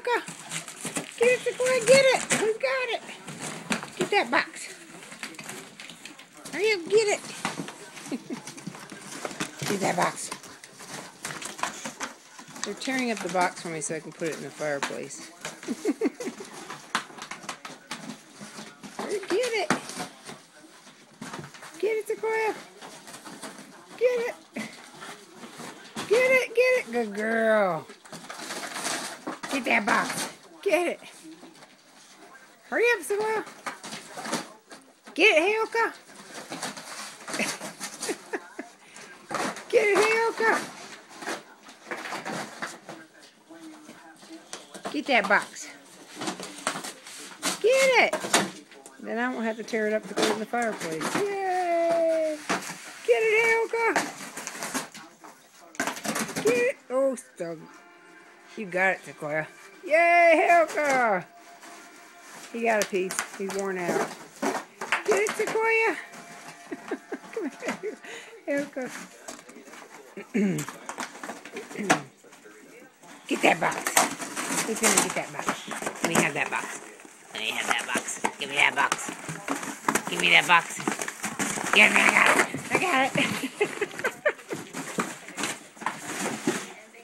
Hailka. Get it, Sequoia. Get it. Who's got it? Get that box. Hurry up, get it. Get that box. They're tearing up the box for me so I can put it in the fireplace. Hurry, get it. Get it, Sequoia. Get it. Get it, get it. Good girl. Get that box. Get it. Hurry up, Sequoia. Get it, Hailka. Get it, Hailka. Get that box. Get it. Then I won't have to tear it up to put it in the fireplace. Yay! Get it, Hailka. Get it. Oh, stop. You got it, Sequoia. Yay, Hailka. He got a piece. He's worn out. Get it, Sequoia. Come here, Hailka. Get that box. Who's gonna get that box? Let me have that box. Let me have that box. Give me that box. Give me that box. Give me, I got it. I got it.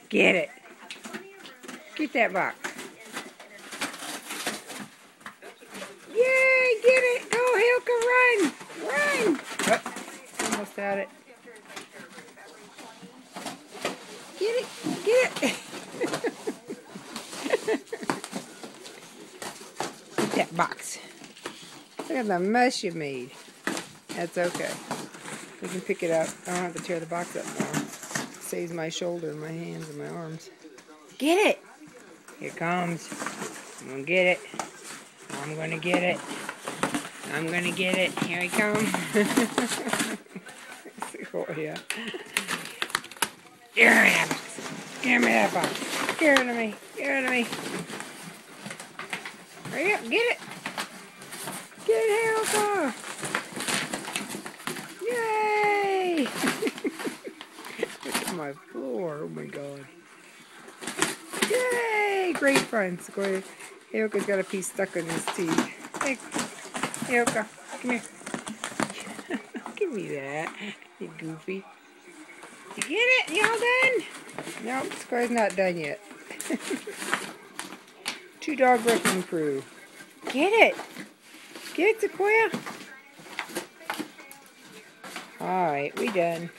Get it. Get that box. Yay, get it. Go, Hailka, run. Run. Oh, almost had it. Get it. Get it. Get that box. Look at the mess you made. That's okay. We can pick it up. I don't have to tear the box up more. Saves my shoulder and my hands and my arms. Get it. Here it comes. I'm going to get it. I'm going to get it. I'm going to get it. Here he comes. Sequoia. Give me that box. Give me that box. Give it to me. Give it to me. Hurry up. Get it. Get it, Hailka. Yay. Look at my floor. Oh my god. Yay. Great fun. Sequoia. Hailka's got a piece stuck in his teeth. Hey, Hailka. Come here. Give me that. You goofy. You get it? Y'all done? Nope, Sequoia's not done yet. 2-dog wrecking crew. Get it! Get it, Sequoia! Alright, we done.